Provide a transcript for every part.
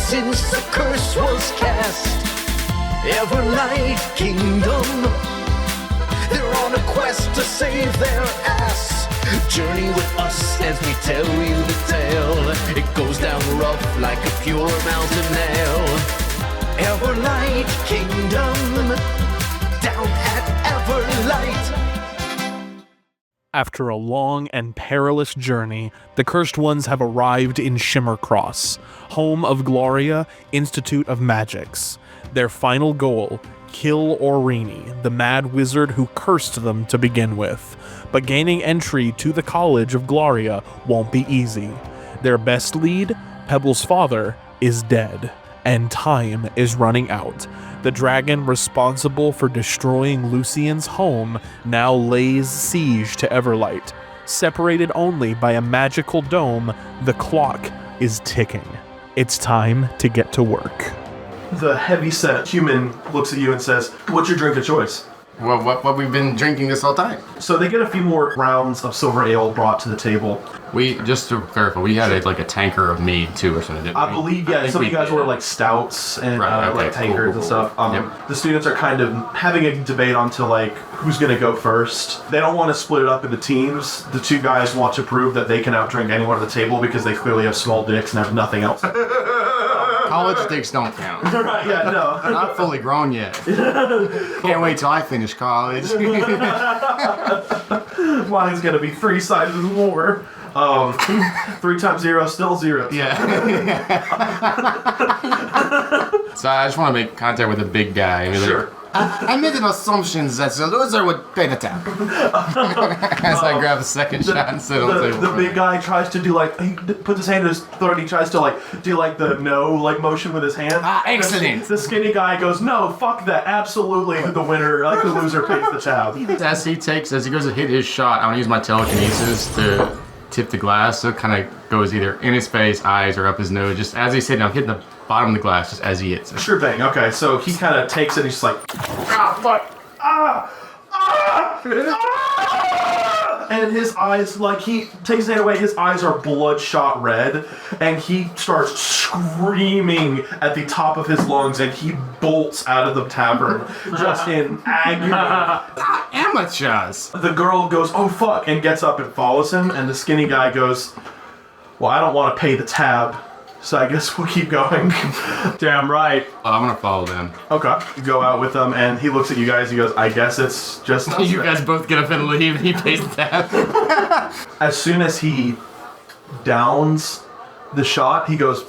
since the curse was cast. Everlight Kingdom, they're on a quest to save their ass. Journey with us as we tell you the tale. It goes down rough like a pure mountain nail. Everlight Kingdom, down at Everlight. After a long and perilous journey, the Cursed Ones have arrived in Chimmercross, home of Glaria, Institute of Magics. Their final goal, kill Orini, the mad wizard who cursed them to begin with. But gaining entry to the College of Glaria won't be easy. Their best lead, Pebble's father, is dead, and time is running out. The dragon responsible for destroying Lucien's home now lays siege to Everlight. Separated only by a magical dome, the clock is ticking. It's time to get to work. The heavy-set human looks at you and says, "What's your drink of choice?" Well, what we've been drinking this whole time. So they get a few more rounds of silver ale brought to the table. Just to clarify, we had a tanker of mead too or something, didn't we? I believe, yeah, some of you guys were like stouts and like tankers and stuff. The students are kind of having a debate onto like who's going to go first. They don't want to split it up into teams. The two guys want to prove that they can outdrink anyone at the table because they clearly have small dicks and have nothing else. College dicks don't count. Right, yeah, no. I'm not fully grown yet. Can't wait till I finish college. Mine's going to be 3 sizes more. 3 times 0 still 0. Yeah. So I just want to make contact with a big guy. And be Sure. I made an assumption that the loser would pay the tab. As I grab a second shot and sit on the table. The big guy tries to do he puts his hand in his throat and he tries to do the no motion with his hand. Excellent. The skinny guy goes, "No, fuck that, absolutely the winner, the loser pays the tab." As he goes to hit his shot, I'm going to use my telekinesis to tip the glass so it kind of goes either in his face, eyes, or up his nose. Just as he's hitting, I'm hitting the bottom of the glass just as he hits it. Sure thing, okay, so he kind of takes it and he's just like, "Ah, fuck, ah, ah, ah!" And his eyes, he takes his hand away, his eyes are bloodshot red, and he starts screaming at the top of his lungs, and he bolts out of the tavern, just in agony. Amateurs! The girl goes, "Oh fuck," and gets up and follows him, and the skinny guy goes, "Well, I don't want to pay the tab, so I guess we'll keep going." Damn right. I'm going to follow them. Okay. You go out with them, and he looks at you guys, he goes, "I guess it's just us." You guys both get up and leave, and he pays the tab. As soon as he downs the shot, he goes,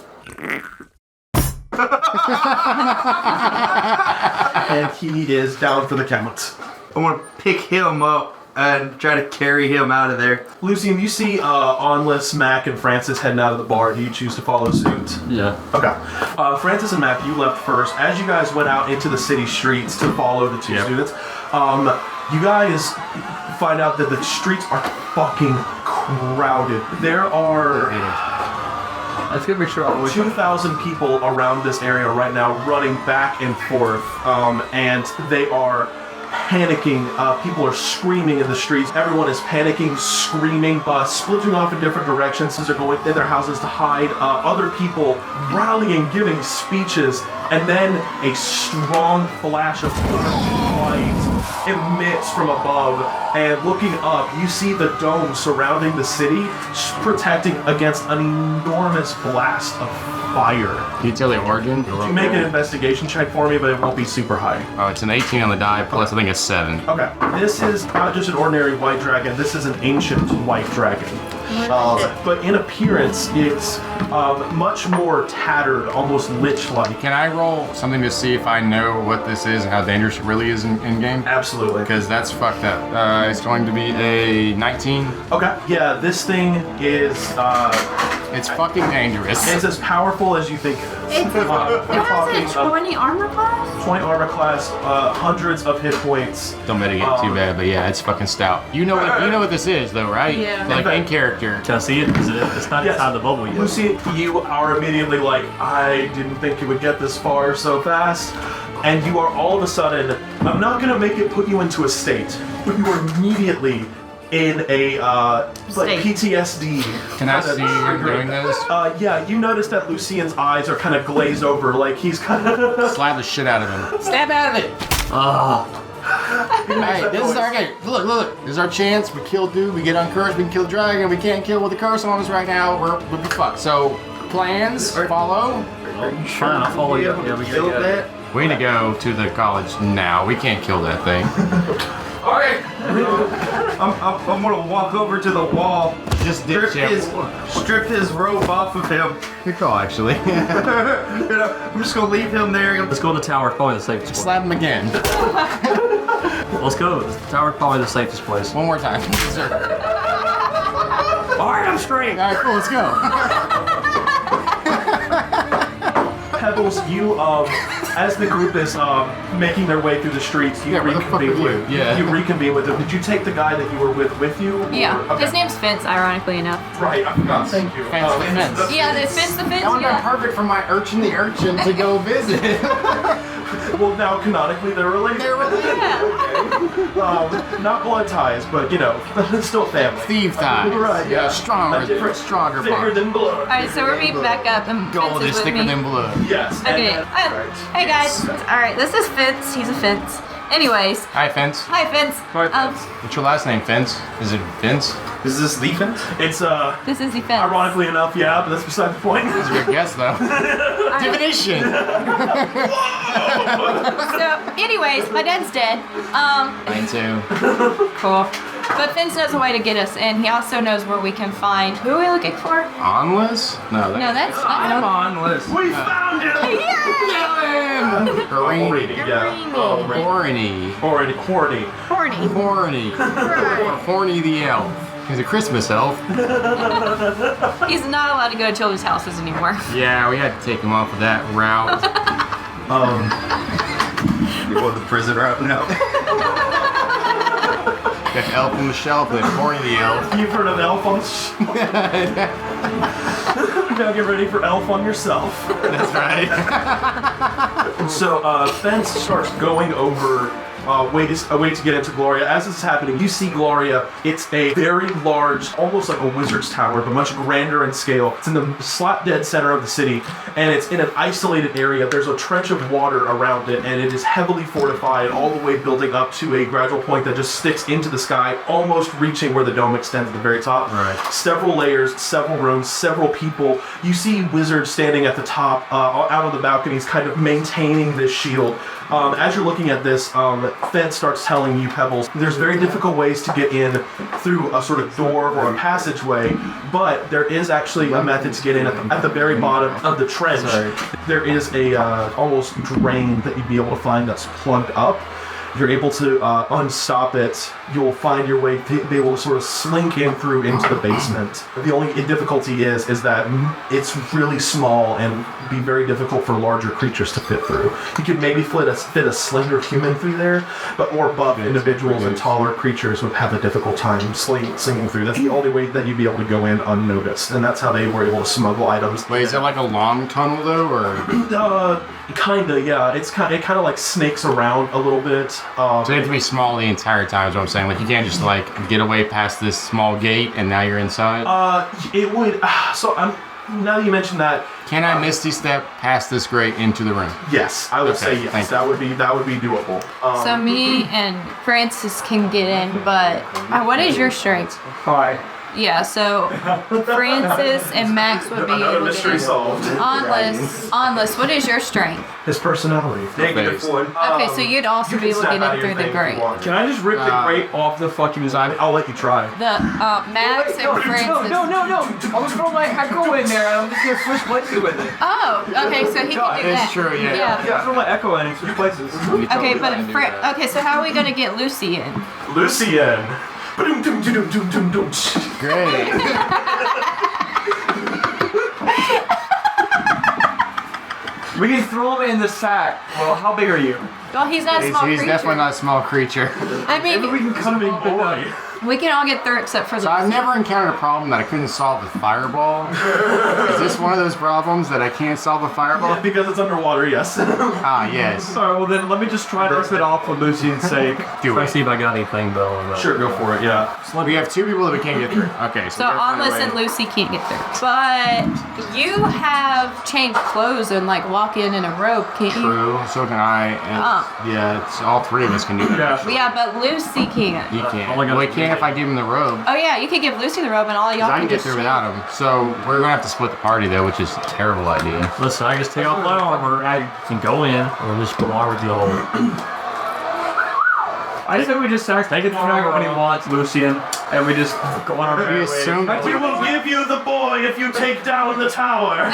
and he is down for the count. I want to pick him up and try to carry him out of there. Lucien, you see Onless, Mac, and Francis heading out of the bar. Do you choose to follow suit? Yeah. Okay. Francis and Mac, you left first. As you guys went out into the city streets to follow the two students, you guys find out that the streets are fucking crowded. There are Let's get sure 2,000 people around this area right now running back and forth, and they are panicking. People are screaming in the streets. Everyone is panicking, screaming, splitting off in different directions as they're going in their houses to hide. Other people rallying, giving speeches, and then a strong flash of light emits from above, and looking up, you see the dome surrounding the city, protecting against an enormous blast of fire. Can you tell the origin? You make an investigation check for me, but it won't be super high. Oh, it's an 18 on the die, plus I think a 7. Okay, this is not just an ordinary white dragon, this is an ancient white dragon. But in appearance, it's much more tattered, almost lich-like. Can I roll something to see if I know what this is and how dangerous it really is in game? Absolutely. Because that's fucked up. It's going to be a 19. Okay, yeah, this thing is... it's fucking dangerous. It's as powerful as you think it is. It has a 20 armor class? 20 armor class, hundreds of hit points. Don't mitigate too bad, but yeah, it's fucking stout. You know what this is, though, right? Yeah. Like in character. Can I see it? Is it's not inside the bubble yet. Lucy, you are immediately like, I didn't think you would get this far so fast. And you are all of a sudden, I'm not going to make it put you into a state, but you are immediately in a like State. PTSD. Can I kind of see you triggering. doing this? Yeah, you notice that Lucien's eyes are kind of glazed over, like he's kind of. Slap the shit out of him. Stab out of it. Hey, this is our game. Look. This is our chance. We kill dude. We get uncursed. We can kill the dragon. We can't kill with the curse on us right now. We'll be fucked. So, plans. Follow. Fine, I'll follow you. Yeah, we killed that. We need to go to the college now. We can't kill that thing. Alright. I'm gonna walk over to the wall, Just strip his robe off of him. Good call, actually. I'm just gonna leave him there. Let's go to the tower, probably the safest place. Slap him again. Let's go. The tower, probably the safest place. One more time. Alright, I'm straight. All right, cool. Let's go. Pebbles, you as the group is making their way through the streets, you Yeah, where the fuck reconvene are you? with Yeah. you reconvene with them. Did you take the guy that you were with you? Yeah. Or- okay. His name's Fence, ironically enough. Right, I forgot. Thank you. Fence, fence. Yeah, the Fence the Fence. That would have Yeah. been perfect for my urchin the urchin to go visit. Well, now canonically they're related. Not blood ties, but you know, still family. Thief ties. Right, yeah. A A different- stronger Thicker bond. than blood. Alright, so we're meeting back up and Gold Fence is is with thicker me. than blood. Yes. Okay. and- right. Hey guys. Alright, this is Fence. He's a Fence. Anyways. Hi, Fence. Hi, Fence. Hi, Fence. What's your last name, Fence? Is it Vince? Is this defense? It's This is the Fence. ironically enough, yeah, but that's beside the point. That's a good guess, though. Divination. So, anyways, my dad's dead. Mine too. Cool. But Fence knows a way to get us, and he also knows where we can find. Who are we looking for? Onless? No, No, that's. Come on, listen. We found him. Horny. Yeah. Oh, Horny. horny. Horny. Horny. Horny. Horny the elf. He's a Christmas elf. He's not allowed to go to children's houses anymore. Yeah, we had to take him off of that route. You go the prison route now. Got the elf on the shelf and Horny the elf. You've heard of Elf on Now get ready for Elf on yourself. That's right. So Fence starts going over ways to get into Glaria. As this is happening, you see Glaria. It's a very large, almost like a wizard's tower, but much grander in scale. It's in the slap dead center of the city, and it's in an isolated area. There's a trench of water around it, and it is heavily fortified, all the way building up to a gradual point that just sticks into the sky, almost reaching where the dome extends at the very top. Right. Several layers, several rooms, several people. You see wizards standing at the top, out on the balconies, kind of maintaining this shield. As you're looking at this, Fence starts telling you, Pebbles, there's very difficult ways to get in through a sort of door or a passageway, but there is actually a method to get in at the very bottom of the trench. There is a almost drain that you'd be able to find that's plugged up. If you're able to unstop it, you'll find your way to be able to sort of slink in through into the basement. The only difficulty is that it's really small and be very difficult for larger creatures to fit through. You could maybe fit a slender human through there, but more buff individuals and taller creatures would have a difficult time slinging through. That's the only way that you'd be able to go in unnoticed, and that's how they were able to smuggle items. Wait, is it like a long tunnel though, or? Kinda, yeah. It kind of like snakes around a little bit. So you have to be small the entire time, is what I'm saying. Like you can't just like get away past this small gate and now you're inside. It would. So now that you mention that, Can I misty step past this grate into the room? yes, I would say yes. thank you. That would be doable. So me and Francis can get in, but what is your strength? Hi. Yeah, so Francis and Max would be Another able to mystery get in. solved. Onless, what is your strength? His personality. -1. Okay, so you'd also be able to get in through the grate. Can I just rip the grate off the fucking side? I'll let you try. The Max and Francis. No. I was throwing my echo in there. I'm just gonna switch places with it. Oh, okay, so he can do that. It's true, yeah. Yeah, I threw my echo in and switch places. Okay, but okay, so how are we gonna get Lucy in? Lucien. Ba-dum-dum-dum-dum-dum-dum. Great. We can throw him in the sack. Well, how big are you? Well, he's not a small He's creature. definitely not a small creature. I Maybe we mean, can cut him in boy. We can all get through except for the. So I've never encountered a problem that I couldn't solve with fireball. Is this one of those problems that I can't solve with fireball? Because it's underwater, yes. Ah, yes. Alright, well then let me just try to rip it off for Lucien's sake. Do Try it. to see if I got anything though. Sure, go for it, yeah. We have 2 people that we can't get through. Okay, So we gotta find a Onless way. and Lucy can't get through. But you have changed clothes and like walk in a robe, can't you? True, so can I. And yeah, it's all 3 of us can do that. Yeah, but Lucy can't. You can't. All I gotta Well, he do can't is if I give him the robe. Oh yeah, you could give Lucy the robe and all y'all 'Cause I can can get just through without him. So we're gonna have to split the party though, which is a terrible idea. Listen, I just take off my armor, I can go in, and just go armor the whole. I said we just sack the dragon when he wants, Lucien, and we just go on our We merry way. assume. We will give you the boy if you take down the tower.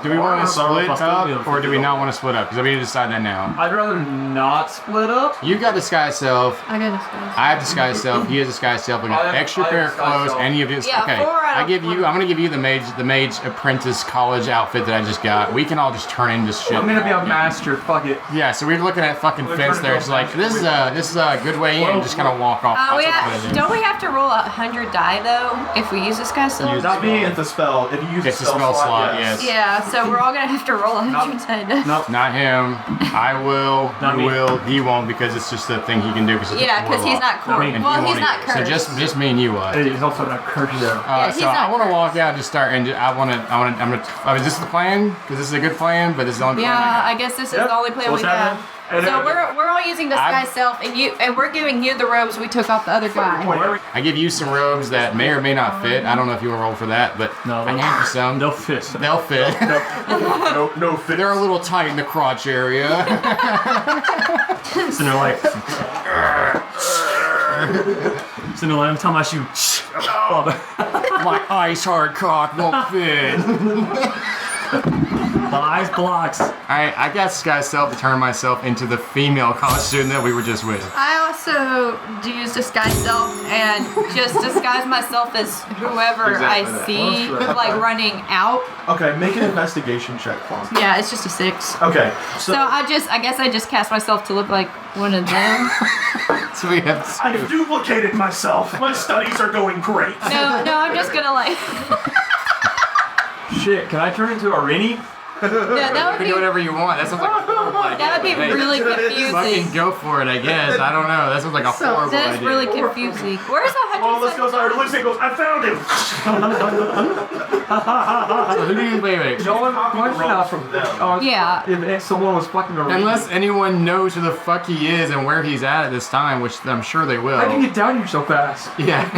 Do we want to split Plus, up or do we not want to split up? Because we need to decide that now. I'd rather not split up. You got disguise self. I got this. I have disguise self. He has disguise self. We got extra pair of clothes. Any of this? Yeah, Okay. 4 out I of give you. 4. I'm gonna give you the mage apprentice college outfit that I just got. We can all just turn into shit. I'm gonna be a master. Fuck it. Yeah. So we're looking at fucking fence there. It's like this is a good way in. Just kind of walk off. We That's what have, it is. don't we have to roll 100 die though if we use this guy's still? Not me, it's a spell. If you use It's a a spell slot. yes. Yes. Yeah, so we're all gonna have to roll 100 die. Not him. I will. Not You me. will. He won't because it's just a thing he can do. Yeah, because he's not cursed. And Well, he he's won't not either. cursed. So just me and you. Hey, he's also not cursed though. Yeah, he's So not I want to cursed. walk out and just start, and is this the plan? Because this is a good plan, but this is the only plan. Yeah, I guess this is the only plan we what's have. happening? So we're all using disguise self, and we're giving you the robes we took off the other guy. I give you some robes that may or may not fit. I don't know if you want to roll for that, but No, I give you some. No fit. They'll fit. No fit. They're a little tight in the crotch area. So they're like. So no, every time I shoot. My ice hard cock won't fit. My eyes blocks. I got disguise self to turn myself into the female college student that we were just with. I also use disguise self and just disguise myself as whoever I see, like running out. Okay, make an investigation check for me. Yeah, it's just a 6. Okay, So I guess I just cast myself to look like one of them. So we have. I've duplicated myself. My studies are going great. No, I'm just gonna like. Shit, can I turn into a Rini? Yeah, that You would can be do whatever you want. That sounds like a horrible idea. that would be Hey, really confusing. Fucking go for it, I guess. I don't know. That sounds like a horrible That is idea. really confusing. Where's the Well, let's 100? go start. Lucy goes, I found him. So who do you wait? No one Roll from them. Oh, Yeah. if someone was fucking a Rini. Unless anyone knows who the fuck he is and where he's at this time, which I'm sure they will. How did you get down here so fast? Yeah.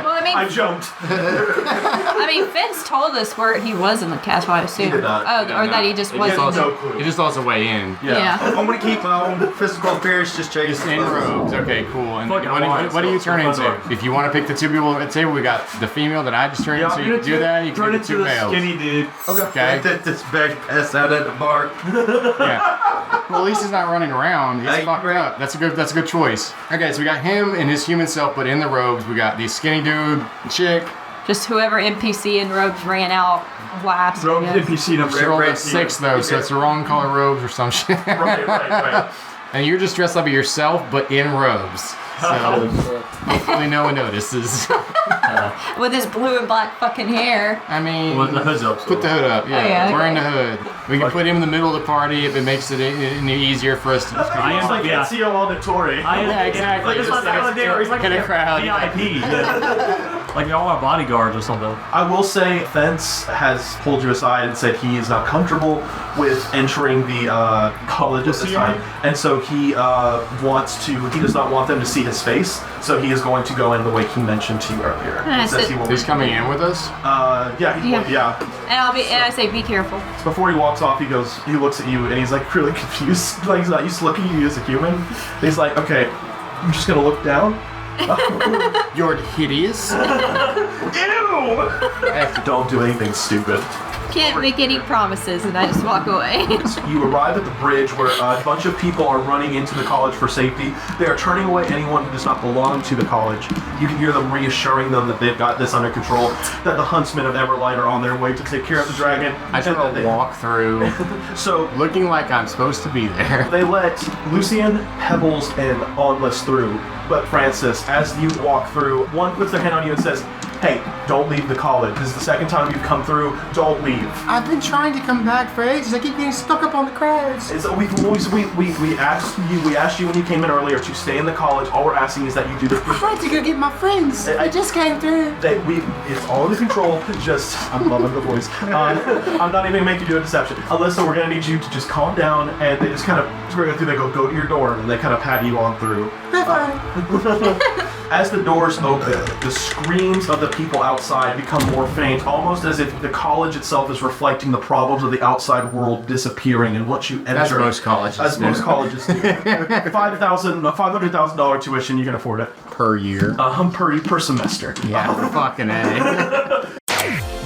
Well, I jumped. I mean, Vince told us where he was in the castle. I assume. did not. Oh, He did or that he not. just He wasn't. has no clue. He just lost a way in. Yeah. I'm gonna keep my own physical appearance, just check Just in robes. Okay, cool. And Fuck it, what do you turn Fuck into? it. If you want to pick the 2 people at the table, we got the female that I just turned into. You can do that. You can turn do the 2 into the males. skinny dude. Okay. this bag pass out at the bar. Yeah. Well, at least he's not running around. He's Hey, fucked right. up. That's a good choice. Okay, so we got him in his human self, but in the robes. We got the skinny dude, chick. Just whoever NPC in robes ran out last. I Rogue guess. NPC number. She rolled a red 6 though, so it's the wrong color robes or some shit. Right. And you're just dressed up as yourself, but in robes. So hopefully no one notices. With his blue and black fucking hair. I mean, Well, the hood's up. put the hood up. Yeah, Oh, yeah, wearing the hood. We can put him in the middle of the party if it makes it any easier for us to. I It's am. like Yeah. Ezio Auditore. I am. Yeah, exactly. Like it's Just not that there. He's like Get a crowd. VIP. Yeah. Like all our bodyguards or something. I will say, Fence has pulled you aside and said he is not comfortable with entering the college at this time, and so he wants to. He does not want them to see his face, so he is going to go in the way he mentioned to you earlier. I He says said- he will. He's coming in with us. Yeah. And I say, be careful. Before he walks off, he looks at you, and he's like really confused. Like he's not used to looking at you as a human. And he's like, okay, I'm just gonna look down. You're hideous. Ew! Don't do anything stupid. Can't make any promises, and I just walk away. You arrive at the bridge where a bunch of people are running into the college for safety. They are turning away anyone who does not belong to the college. You can hear them reassuring them that they've got this under control, that the huntsmen of Everlight are on their way to take care of the dragon. I just want to walk through, So looking like I'm supposed to be there. they let Lucien, Pebbles, and Onless through. But Francis, as you walk through, one puts their hand on you and says, "Hey, don't leave the college. This is the second time you've come through. Don't leave." I've been trying to come back for ages. I keep getting stuck up on the crowds. We asked you when you came in earlier to stay in the college. All we're asking is that you do this. I tried to go get my friends. I just came through. It's all under control. Just, I'm loving the voice. I'm not even gonna make you do a deception. Alyssa, we're gonna need you to just calm down, and they just kind of they go to your door, and they kind of pat you on through. As the doors open, the screams of the people outside become more faint, almost as if the college itself is reflecting the problems of the outside world disappearing, and once you enter... As most colleges do. As most colleges do. $500,000 tuition, you can afford it. Per year. Per semester. Yeah, fucking A.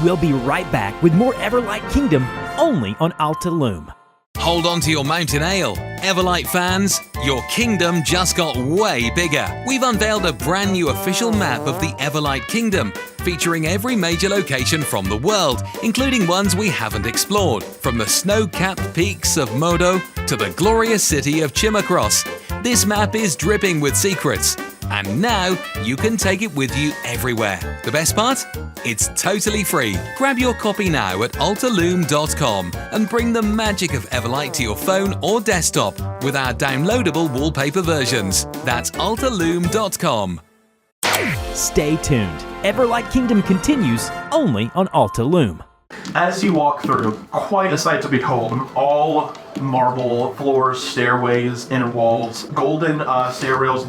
We'll be right back with more Everlight Kingdom, only on Alta Loom. Hold on to your mountain ale. Everlight fans, your kingdom just got way bigger. We've unveiled a brand new official map of the Everlight Kingdom, featuring every major location from the world, including ones we haven't explored, from the snow-capped peaks of Modo to the glorious city of Chimmercross. This map is dripping with secrets, and now you can take it with you everywhere. The best part? It's totally free. Grab your copy now at altaloom.com and bring the magic of Everlight to your phone or desktop with our downloadable wallpaper versions. That's altaloom.com. Stay tuned. Everlight Kingdom continues only on Alta Loom. As you walk through, quite a sight to behold. All marble floors, stairways, inner walls, golden stair rails,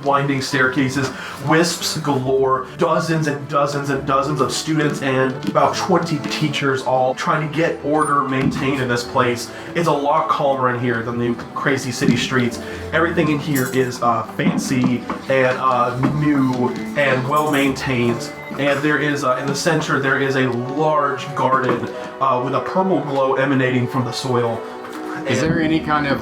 winding staircases, wisps galore, dozens and dozens and dozens of students, and about 20 teachers all trying to get order maintained in this place. It's a lot calmer in here than the crazy city streets. Everything in here is fancy and new and well maintained. And there is, in the center, there is a large garden with a purple glow emanating from the soil. Is there any kind of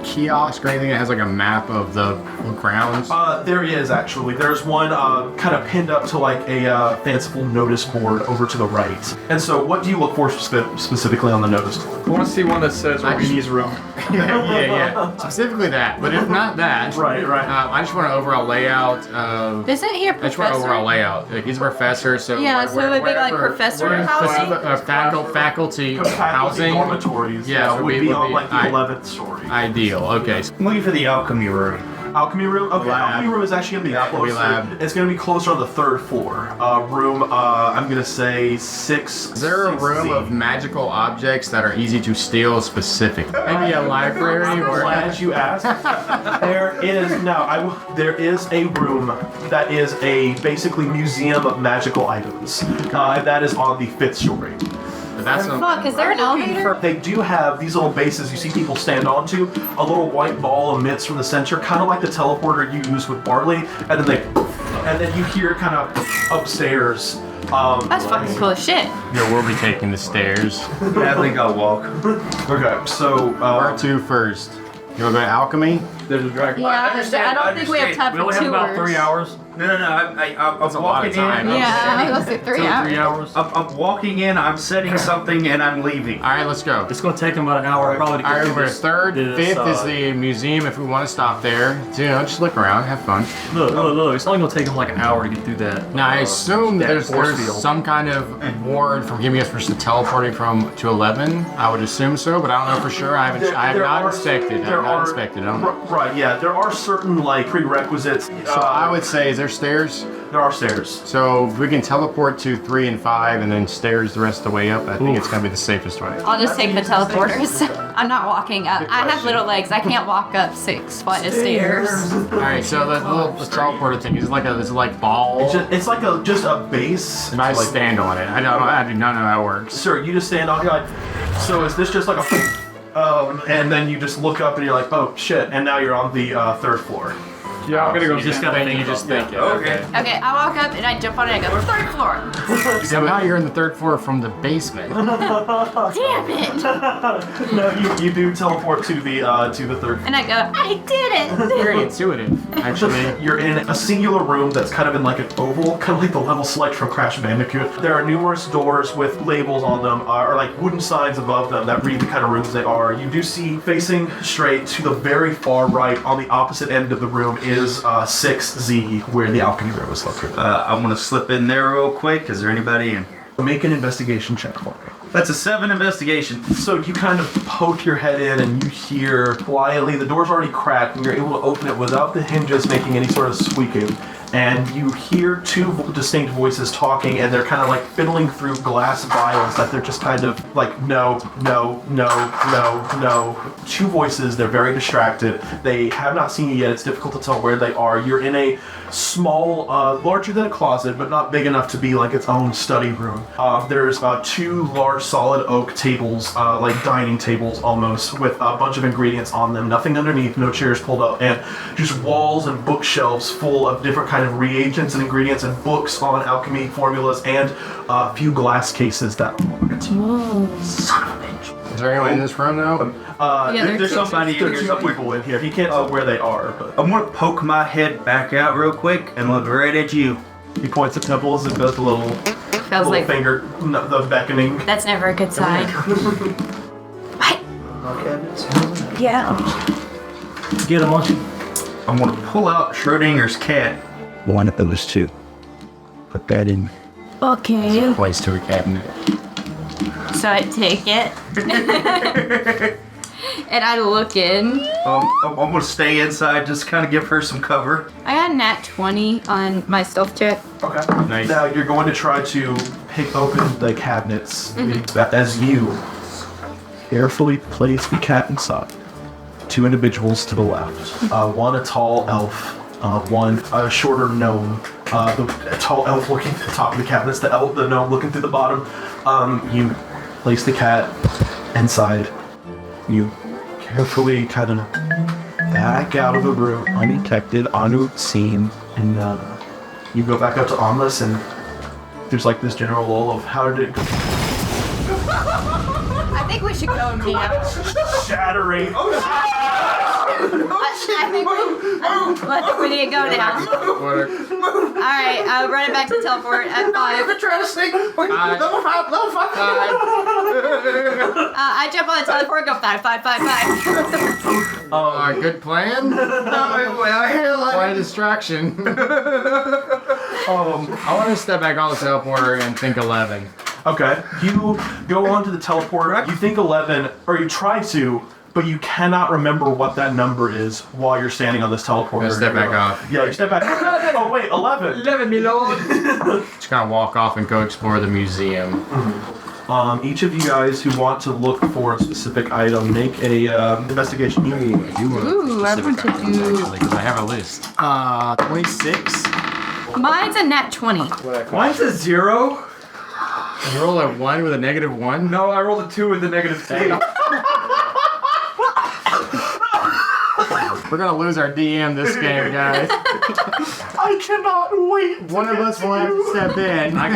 kiosk or anything that has a map of the grounds? There is actually. There's one kind of pinned up to a fanciful notice board over to the right. And so, what do you look for specifically on the notice board? I want to see one that says Orini's room. yeah. Specifically that, but if not that, right. I just want an overall layout of. Isn't he a professor? I just want an overall layout. He's a professor, so yeah. So it would be like professor housing. Faculty housing dormitories. Yeah, would be on the 11th story. Ideal. Okay. I'm looking for the alchemy room. Alchemy room? Okay, lab. alchemy room is actually going to be closer. Lab. It's going to be closer on the 3rd floor. Room, I'm going to say 6. Is there a room 6Z. of magical objects that are easy to steal specifically? Maybe a library or... Glad you asked. There is a room that is a basically museum of magical items. And that is on the 5th story. Fuck, is there an elevator? They do have these little bases you see people stand onto. A little white ball emits from the center, kind of like the teleporter you use with Barley, and then you hear kind of upstairs. That's fucking cool as shit. Yeah, we'll be taking the stairs. Yeah, I think I'll walk. Okay, so where to first? You want to go to alchemy? There's a dragon. Yeah, I don't think we have time We for only have about 3 tours. hours. No, I'm walking in. Yeah, I was gonna say 3 hours. 3 hours. I'm walking in, I'm setting something, and I'm leaving. All right, let's go. It's going to take them about an hour probably to get All right, through we're this. 3rd, this, 5th is the museum if we want to stop there. So, just look around, have fun. Look. It's only going to take them like an hour to get through that. Now, I assume there's force field. some kind of reward from giving us for teleporting to 11. I would assume so, but I don't know for sure. I have not inspected. Right, yeah, there are certain prerequisites. So I would say, is there stairs? There are stairs. So if we can teleport to 3 and 5 and then stairs the rest of the way up, I think it's going to be the safest way. I'll just take the teleporters. I'm not walking up. I have little legs. I can't walk up 6 flight of stairs. All right, so the teleporter thing is like ball. It's like just a base. And I stand on it. I do not know how it works. Sir, you just stand on it. So is this just like a and then you just look up and you're like, oh shit, and now you're on the 3rd floor. Yeah, I'm gonna go. You just gotta think. You just think it. Okay. Okay, I walk up and I jump on it and I go, 3rd floor. So now you're in the 3rd floor from the basement. Damn it. No, you do teleport to the 3rd. And I go, I did it. Very intuitive, actually. You're in a singular room that's kind of in like an oval, kind of like the level select from Crash Bandicoot. There are numerous doors with labels on them, or like wooden signs above them that read the kind of rooms they are. You do see facing straight to the very far right, on the opposite end of the room, is 6Z, where the alchemy room is located. I'm gonna slip in there real quick. Is there anybody in? Make an investigation check for me. That's a 7 investigation. So you kind of poke your head in and you hear quietly, the door's already cracked and you're able to open it without the hinges making any sort of squeaking. And you hear 2 distinct voices talking and they're kind of like fiddling through glass vials that they're just kind of like, no. 2 voices, they're very distracted. They have not seen you yet. It's difficult to tell where they are. You're in a small, larger than a closet, but not big enough to be like its own study room. There's 2 large solid oak tables, like dining tables almost, with a bunch of ingredients on them. Nothing underneath, no chairs pulled up, and just walls and bookshelves full of different kind of reagents and ingredients and books on alchemy formulas, and a few glass cases that are locked. Son of a bitch. Is there anyone in this room now? There's somebody in here. There's 2 people in here. You can't tell where they are, but I'm gonna poke my head back out real quick and look right at you. he points at Temples and does the little Like finger, the beckoning. That's never a good sign. What? Yeah. Get a monkey. I'm gonna pull out Schrodinger's cat. One of those 2. Put that in. Okay. Place to a cabinet. So I take it. And I look in. I'm gonna stay inside, just kind of give her some cover. I got a nat 20 on my stealth check. Okay. Nice. Now you're going to try to pick open the cabinets as you carefully place the cat inside. 2 individuals to the left. One a tall elf, one a shorter gnome. The tall elf looking at the top of the cabinets, the gnome looking through the bottom. You place the cat inside. You carefully kind of back out of the room, undetected, unseen, and you go back up to Omnis, and there's like this general lull of how did it go? I think we should go now. Shattering. I think we need to go now. Alright, I'll run it back to teleport at 5. Trying to sneak. Level 5. I jump on the teleport and go 5, 5, 5, 5. Good plan? What a distraction. I want to step back on the teleporter and think 11. Okay, you go onto the teleporter, you think 11, or you try to, but you cannot remember what that number is while you're standing on this teleporter. I'm gonna step back off. Yeah, you step back. Oh wait, 11. 11, my lord. Just kind of walk off and go explore the museum. Each of you guys who want to look for a specific item, make a investigation. Ooh, I want to do... Because I have a list. 26. Mine's a nat 20. Mine's a 0. You roll a 1 with a -1? No, I rolled a 2 with a -2. We're gonna lose our DM this game, guys. I cannot wait. One of us will have to step in. I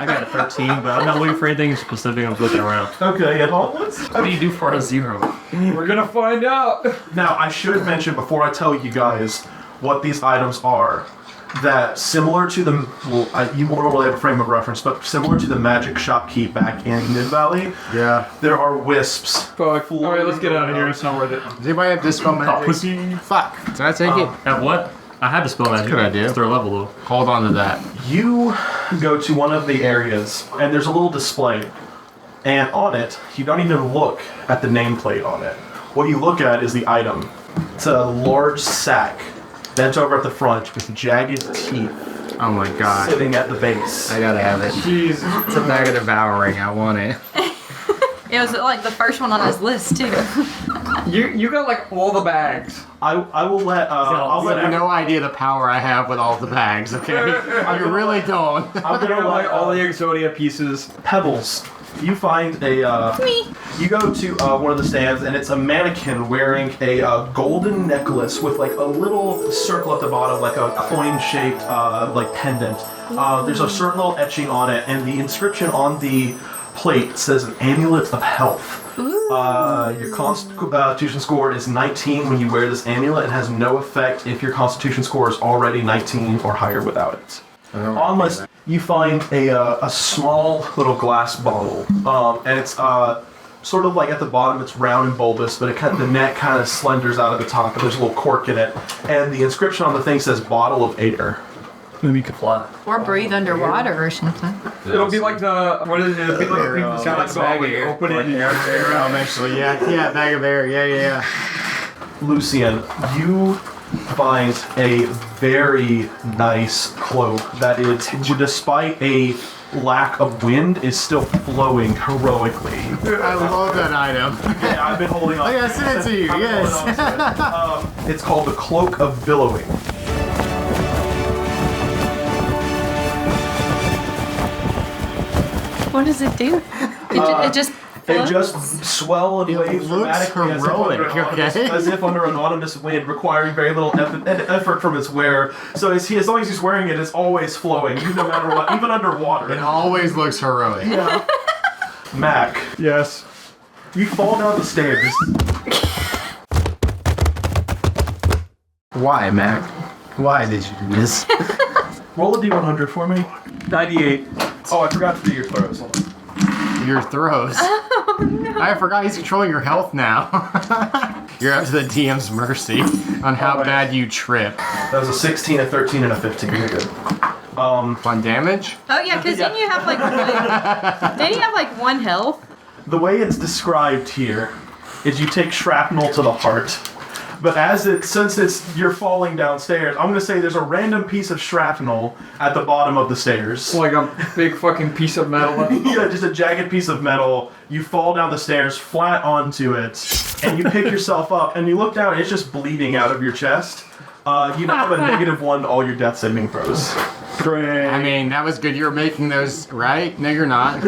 got a 13, but I'm not looking for anything specific. I'm looking around. Okay, and Hotwoods? What do you do for a 0? We're gonna find out. Now, I should mention before I tell you guys what these items are, that similar to the, you won't really have a frame of reference, but similar to the magic shopkeep back in Mid-Valley, there are wisps. Fuck. Alright, let's get out of here. It's not worth it. Does anybody have Dispel Magic? Pussy. Fuck. Did I take it? Have what? I had to spell magic. Good idea. It's their level though. Hold on to that. You go to one of the areas, and there's a little display, and on it, you don't even look at the nameplate on it. What you look at is the item. It's a large sack, bent over at the front with jagged teeth. Oh my god. Sitting at the base. I gotta have it. Jeez. It's a bag of devouring. I want it. It was like the first one on his list, too. You got like all the bags. I will let I'll You let have no idea the power I have with all the bags, okay? You really don't. I'm gonna let all the Exodia pieces. Pebbles. You find a you go to one of the stands and it's a mannequin wearing a golden necklace with like a little circle at the bottom, like a coin-shaped like pendant. There's a certain little etching on it, and the inscription on the plate says an amulet of health. Your constitution score is 19 when you wear this amulet. It has no effect if your constitution score is already 19 or higher without it. Unless you find a small little glass bottle, and it's sort of like at the bottom it's round and bulbous, but the neck kind of slenders out of the top, and there's a little cork in it, and the inscription on the thing says bottle of air. Maybe you could fly. Or breathe underwater or something. It'll be like the what is it? It'll be like the bag of air. Open it in air eventually. Yeah, bag of air. Yeah. Lucien, you find a very nice cloak that is, despite a lack of wind, is still flowing heroically. I love that item. Yeah, I've been holding on. I gotta send it to you. Yes. It's called the Cloak of Billowing. What does it do? It just It just swell and waves dramatically as if under an autumnous wind, requiring very little effort from its wearer. So as long as he's wearing it, it's always flowing, no matter what, even underwater. It always looks heroic. Yeah. Mac. Yes. You fall down the stairs. Why, Mac? Why did you do this? Roll a d100 for me. 98. Oh, I forgot to do your throws. Hold on. Your throws? Oh, no. I forgot he's controlling your health now. You're up to the DM's mercy on how bad you trip. That was a 16, a 13, and a 15. You're good. Fun damage? Oh yeah, because then you have like one health. The way it's described here is you take shrapnel to the heart. But since you're falling downstairs, I'm gonna say there's a random piece of shrapnel at the bottom of the stairs. Like a big fucking piece of metal. Yeah, just a jagged piece of metal. You fall down the stairs flat onto it, and you pick yourself up, and you look down, and it's just bleeding out of your chest. You now have a -1 to all your death saving throws. Great. I mean, that was good. You were making those, right? No, you're not.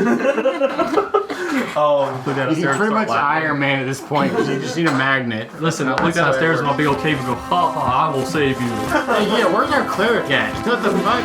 You're pretty much Iron Man at this point because you just need a magnet. Listen, I'll look downstairs and I'll be okay and go, ha ha, I will save you. Hey, yeah, where's our cleric at? What the fuck?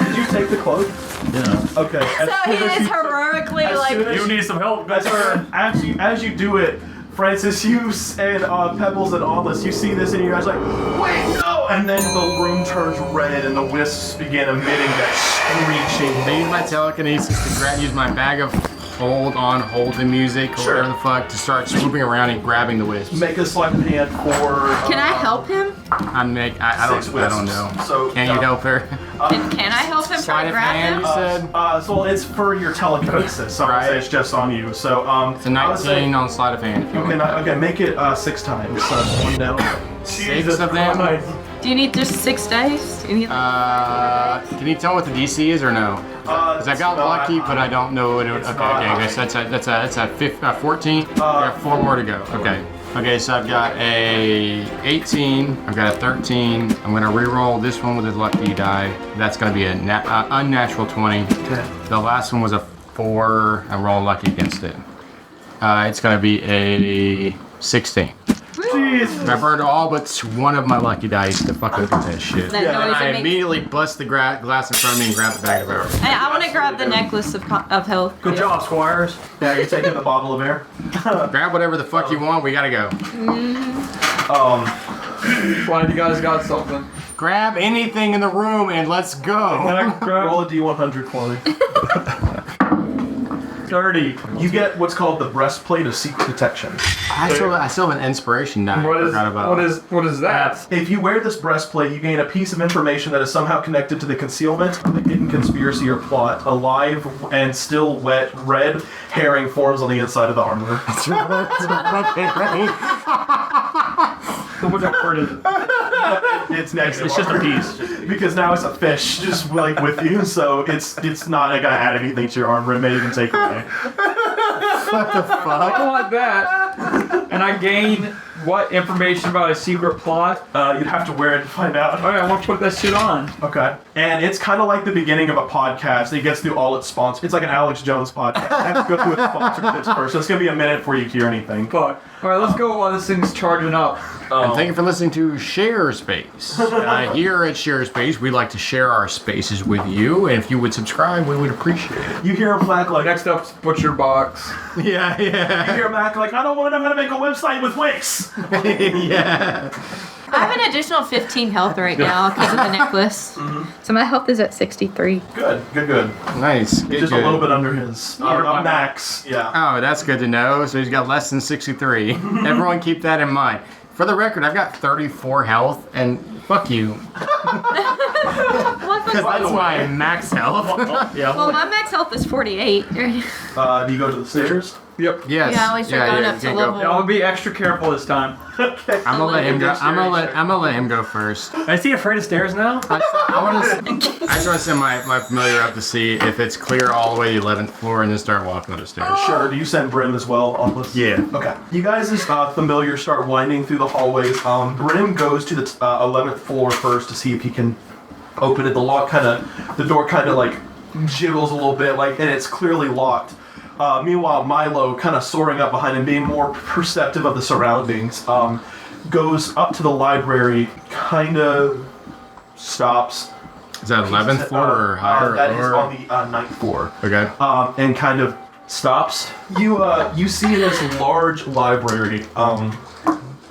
Did you take the cloak? Yeah. Okay. So he is heroically like. You need some help, good sir. As you do it, Francis, you and Pebbles and Atlas, you see this and you guys are like, wait, no! And then the room turns red and the wisps begin emitting that screeching. I use my telekinesis to use my bag of hold the music or whatever the fuck to start swooping around and grabbing the wisps. Make a sleight of hand for. Can I help him? I don't know. So can you help her? Can I help him try to grab him? You said. So it's for your telekinesis. So right. It's just on you. So it's a 19 on sleight of hand. If you want. Okay, make it 6 times. So that's 1 down. 6 of them. Do you need just 6 days? Do you need can you tell what the DC is or no? Because I got lucky, but I don't know what it would. Okay, so that's a 14. I got 4 more to go. Okay, so I've got a 18. I've got a 13. I'm gonna re-roll this one with a lucky die. That's gonna be an unnatural 20. Okay. The last one was a 4. I roll lucky against it. It's gonna be a 16. Jeez. I burned all but one of my lucky dice to fuck up that shit. That noise I it makes- immediately bust the glass in front of me and grabbed the bag of air. Hey, I want to grab the necklace of health. Good job, squires. Yeah, you're taking the bottle of air. Grab whatever the fuck you want. We gotta go. Why you guys got something? Grab anything in the room and let's go. Roll a d100 for me. 30. You get what's called the breastplate of secret detection. I still have an inspiration die. What is that? If you wear this breastplate, you gain a piece of information that is somehow connected to the concealment of a hidden conspiracy or plot. A live and still wet red herring forms on the inside of the armor. What word is it? It's next. It's just a piece. because now it's a fish just like with you, so it's not gonna add anything to your armor. It may even take away. What the fuck? I don't want that. And I gain what information about a secret plot? You'd have to wear it to find out. Alright, I want to put that shit on. Okay. And it's kind of like the beginning of a podcast. It gets through all its sponsors. It's like an Alex Jones podcast. I have to go through its sponsorships first. So it's going to be a minute before you hear anything. Fuck. Alright, let's go while this thing's charging up. And thank you for listening to Share Space. Here at Share Space, we like to share our spaces with you, and if you would subscribe, we would appreciate it. You hear a Black like, next up's Butcher Box. Yeah. You hear Mac like, I don't want to know how to make a website with Wix. Yeah. I have an additional 15 health right now because of the necklace. So my health is at 63. Good. Nice. It's just a little bit under his max. Yeah. Oh, that's good to know. So he's got less than 63. Everyone keep that in mind. For the record, I've got 34 health, and fuck you. Because that's my max health. Well, my max health is 48. Do you go to the stairs? Yep. Yes. Yeah, at least you're going up to level. Yeah, I'll be extra careful this time. Okay. I'm gonna let him go. I'm gonna let him go first. Is he afraid of stairs now? I just want to send my familiar up to see if it's clear all the way to the 11th floor, and then start walking up the stairs. Sure. Do you send Brim as well on this? Yeah. Okay. You guys, as familiar, start winding through the hallways. Brim goes to the 11th floor first to see if he can open it. The door kind of like jiggles a little bit, and it's clearly locked. Meanwhile, Milo, kind of soaring up behind him, being more perceptive of the surroundings, goes up to the library, kind of stops. Is that 11th floor or higher? That is on the 9th floor. Okay. And kind of stops. You see this large library,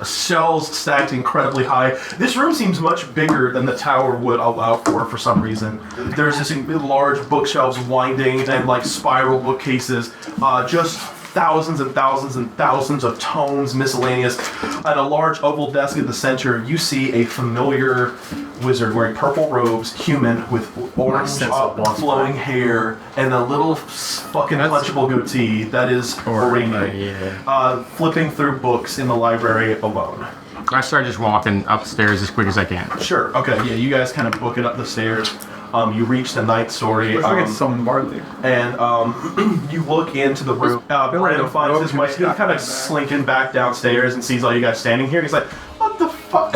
shelves stacked incredibly high. This room seems much bigger than the tower would allow for some reason. There's this large bookshelves winding and like spiral bookcases, just thousands and thousands and thousands of tomes, miscellaneous. At a large oval desk at the center, you see a familiar wizard wearing purple robes, human with orange flowing hair and a little fucking punchable goatee. That is Orini. Flipping through books in the library alone. I start just walking upstairs as quick as I can. Sure. Okay. Yeah. You guys kind of book it up the stairs. You reach the 9th story. Looks like it's some Barley. And you look into the room. Brandon finds his way. He's kind of slinking back downstairs and sees all you guys standing here. And he's like, "What the fuck?"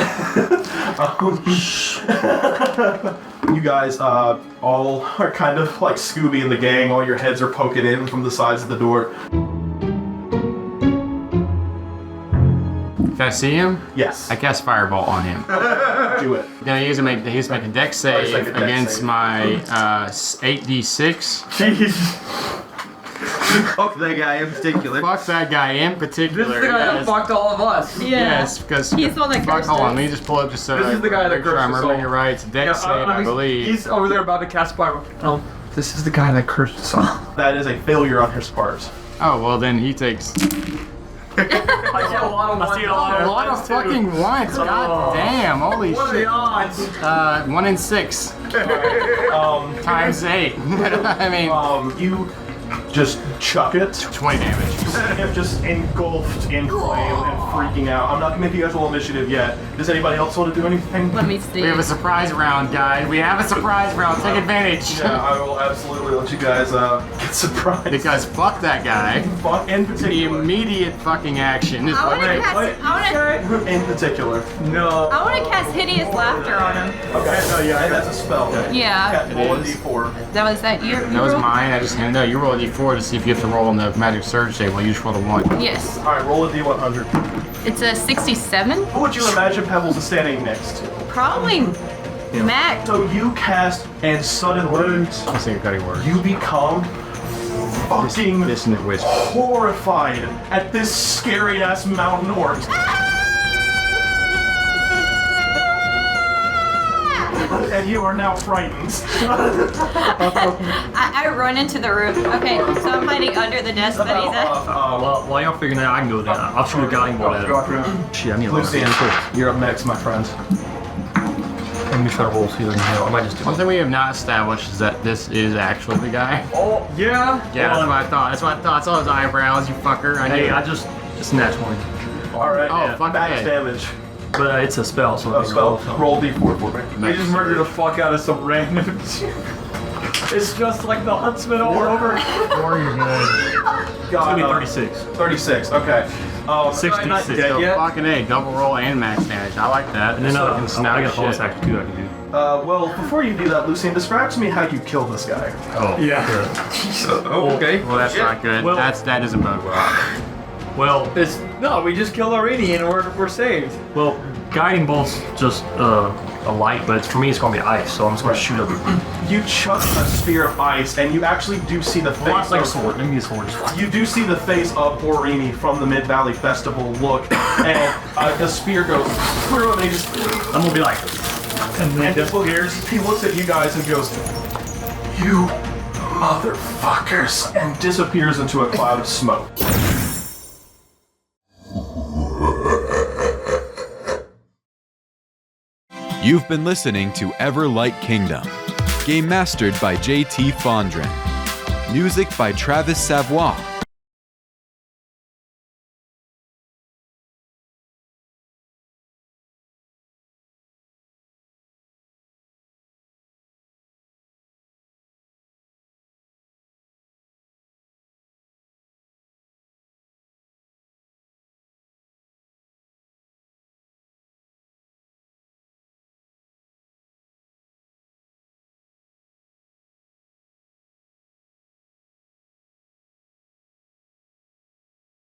You guys all are kind of like Scooby and the gang. All your heads are poking in from the sides of the door. Can I see him? Yes. I cast Fireball on him. Do it. Now he's gonna make a dex save against my 8d6. Fuck that guy in particular. Fuck that guy in particular. This is the guy that fucked all of us. Yeah. Yes, because he's the one that cursed hold on, us. let me just pull up just so This is the guy that make sure I'm cursed us remembering all. it right. It's a dex save, I believe. He's over there about to cast Spiral. Oh, this is the guy that cursed us all. That is a failure on his part. Oh well, then he takes. I see a lot of ones. A lot of fucking ones. God damn! Holy What are shit. the odds? 1 in 6 times 8. I mean, you just chuck it. 20 damage. Just engulfed in flame and freaking out. I'm not gonna make you guys roll initiative yet. Does anybody else want to do anything? Let me see. We have a surprise round, guys. We have a surprise round. Take advantage. Yeah, I will absolutely let you guys get surprised. Because fuck that guy. Fuck in The particular. immediate fucking action is I want to what- cast. In particular. No. I want to cast hideous laughter on him. Okay. Oh yeah, that's a spell. Yeah. Roll a d4. That your. That was mine. I just handed out. You roll a d4 to see if you have to roll on the magic surge table. You just roll a 1. Yes. All right, roll a d100. It's a 67. Who would you imagine Pebbles is standing next to? Probably Mac. So you cast, and suddenly I think I got any words. you become fucking Listen to whisper. horrified at this scary ass mountain orc. And you are now frightened. I run into the room. Okay, so I'm hiding under the desk that he's at. While y'all figuring that out, I can go down. I'll shoot a guiding bolt at him. Shit, I need a Lucien, you're up next, my friend. Let me try to roll teetering here. I might just do One thing we have not established is that this is actually the guy. Oh, yeah? Yeah, that's what I thought. That's what I thought. I saw his eyeyebrows, you fucker. I knew. Hey, it's nat 20. All right. Oh, fuck max that. damage. But it's a spell, so Roll d4 for me. They just murdered the fuck out of some random. It's just like the huntsman all over. Or you're good. It's gonna be 36. 36. Okay. 66. Not dead yet. Fucking A, double roll and max damage. I like that. And then now I got a bonus shit. action too I can do. Well, before you do that, Lucien, describe to me how you kill this guy. Oh. Yeah. Okay. Well, that's not good. Well- that doesn't bode well. Well, We just kill Arini and we're saved. well, guiding bolt's just a light, but for me it's gonna be ice, so I'm just gonna shoot up. You chuck a spear of ice, and you actually do see the face. Like a of- sword. Maybe a sword. You do see the face of Borini from the Mid-Valley Festival look, and the spear goes through, and they just... I'm gonna be like, And then he looks at you guys and goes, "You motherfuckers," and disappears into a cloud of smoke. You've been listening to Everlight Kingdom. Game mastered by JT Fondren. Music by Travis Savoy.